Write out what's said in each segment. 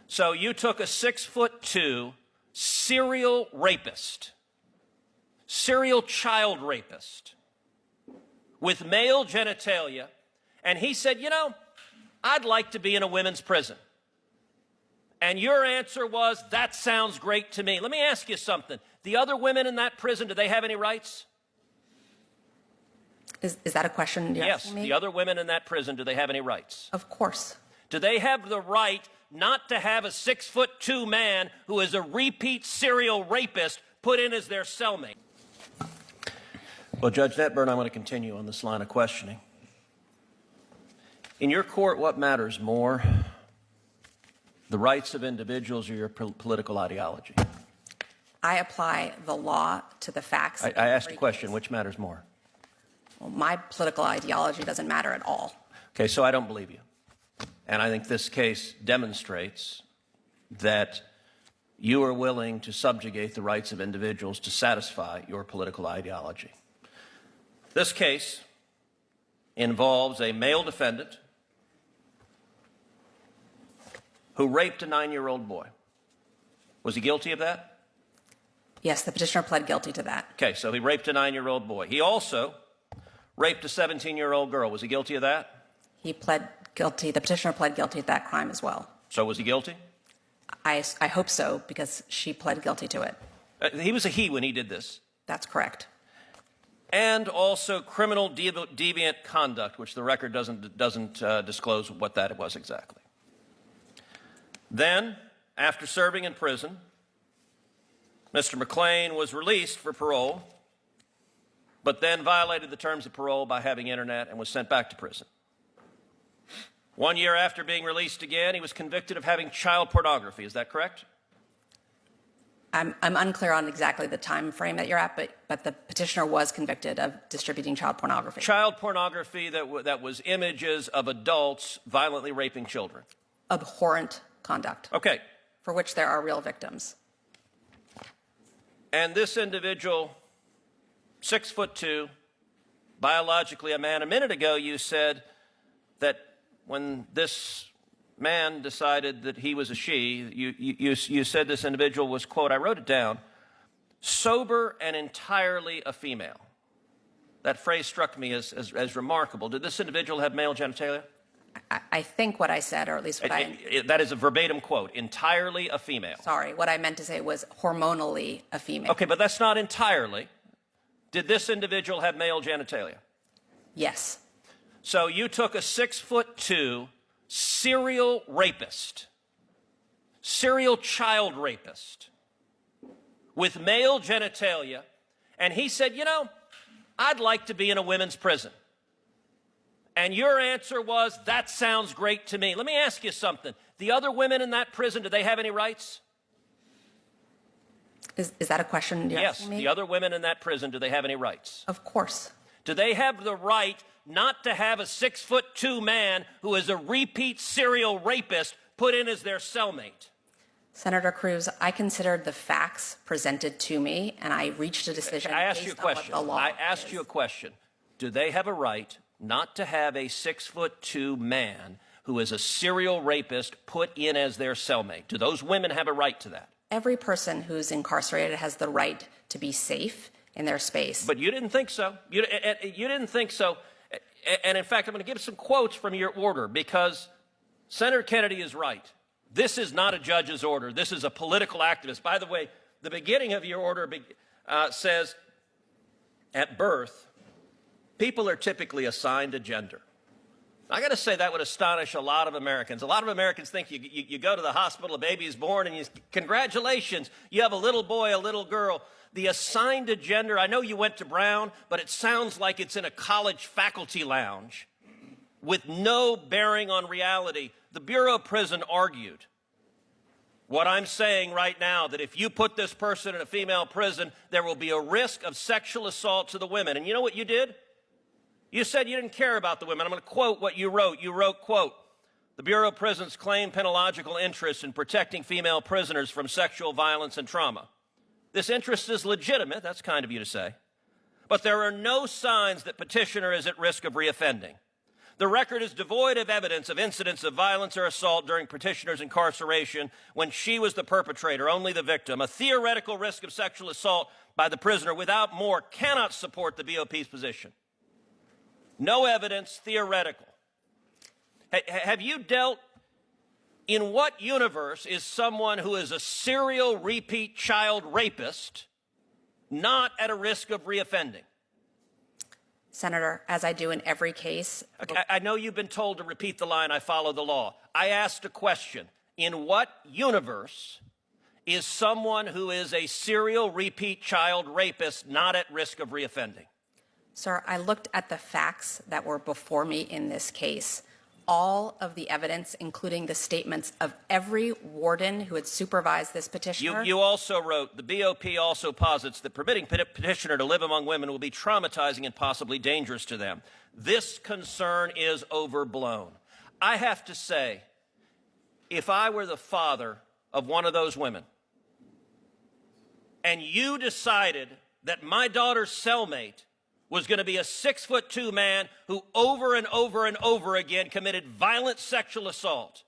So you took a 6'2" serial rapist, serial child rapist with male genitalia, and he said, you know, I'd like to be in a women's prison. And your answer was, that sounds great to me. Let me ask you something. The other women in that prison, do they have any rights? Is that a question you're yes, asking me? The other women in that prison, do they have any rights? Of course. Do they have the right not to have a 6'2" man who is a repeat serial rapist put in as their cellmate? Well, Judge Netburn, I want to continue on this line of questioning. In your court, what matters more, the rights of individuals or your political ideology? I apply the law to the facts. I asked a question, which matters more? Well, my political ideology doesn't matter at all. Okay, so I don't believe you. And I think this case demonstrates that you are willing to subjugate the rights of individuals to satisfy your political ideology. This case involves a male defendant who raped a 9-year-old boy. Was he guilty of that? Yes, the petitioner pled guilty to that. Okay, so he raped a 9-year-old boy. He also raped a 17-year-old girl. Was he guilty of that? He pled guilty. The petitioner pled guilty to that crime as well. So was he guilty? I hope so, because she pled guilty to it. He was a he when he did this. That's correct. And also criminal deviant conduct, which the record doesn't disclose what that was exactly. Then, after serving in prison, Mr. McLean was released for parole, but then violated the terms of parole by having internet and was sent back to prison. 1 year after being released again, he was convicted of having child pornography. Is that correct? I'm unclear on exactly the time frame that you're at, but the petitioner was convicted of distributing child pornography. Child pornography that was images of adults violently raping children. Abhorrent conduct. Okay. For which there are real victims. And this individual, 6'2", biologically a man. A minute ago you said that when this man decided that he was a she, you said this individual was, quote, I wrote it down, sober and entirely a female. That phrase struck me as remarkable. Did this individual have male genitalia? I think what I said, or at least what that is a verbatim quote, entirely a female. Sorry, what I meant to say was hormonally a female. Okay, but that's not entirely. Did this individual have male genitalia? Yes. So you took a 6'2" serial rapist, serial child rapist with male genitalia, and he said, you know, I'd like to be in a women's prison. And your answer was, that sounds great to me. Let me ask you something. The other women in that prison, do they have any rights? Is that a question you're asking me? Yes, the other women in that prison, do they have any rights? Of course. Do they have the right not to have a 6'2" man who is a repeat serial rapist put in as their cellmate? Senator Cruz, I considered the facts presented to me, and I reached a decision based on what the law I asked you a question. Do they have a right not to have a 6'2" man who is a serial rapist put in as their cellmate? Do those women have a right to that? Every person who's incarcerated has the right to be safe in their space. But you didn't think so. You didn't think so. And in fact, I'm going to give some quotes from your order because Senator Kennedy is right. This is not a judge's order. This is a political activist. By the way, the beginning of your order says, at birth, people are typically assigned a gender. I got to say that would astonish a lot of Americans. A lot of Americans think you go to the hospital, a baby is born, and congratulations, you have a little boy, a little girl. The assigned a gender, I know you went to Brown, but it sounds like it's in a college faculty lounge with no bearing on reality. The Bureau of Prison argued what I'm saying right now, that if you put this person in a female prison, there will be a risk of sexual assault to the women. And you know what you did? You said you didn't care about the women. I'm going to quote what you wrote. You wrote, quote, the Bureau of Prisons claim penological interest in protecting female prisoners from sexual violence and trauma. This interest is legitimate, that's kind of you to say, but there are no signs that petitioner is at risk of reoffending. The record is devoid of evidence of incidents of violence or assault during petitioner's incarceration when she was the perpetrator, only the victim. A theoretical risk of sexual assault by the prisoner without more cannot support the BOP's position. No evidence, theoretical. Have you dealt in what universe is someone who is a serial repeat child rapist not at a risk of reoffending? Senator, as I do in every case. Okay, I know you've been told to repeat the line, I follow the law. I asked a question. In what universe is someone who is a serial repeat child rapist not at risk of reoffending? Sir, I looked at the facts that were before me in this case. All of the evidence, including the statements of every warden who had supervised this petitioner. You also wrote, the BOP also posits that permitting petitioner to live among women will be traumatizing and possibly dangerous to them. This concern is overblown. I have to say, if I were the father of one of those women, and you decided that my daughter's cellmate was going to be a 6'2" man who over and over and over again committed violent sexual assault,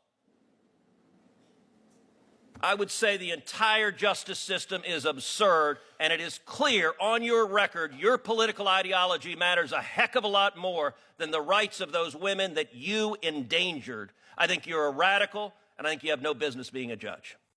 I would say the entire justice system is absurd, and it is clear on your record your political ideology matters a heck of a lot more than the rights of those women that you endangered. I think you're a radical, and I think you have no business being a judge.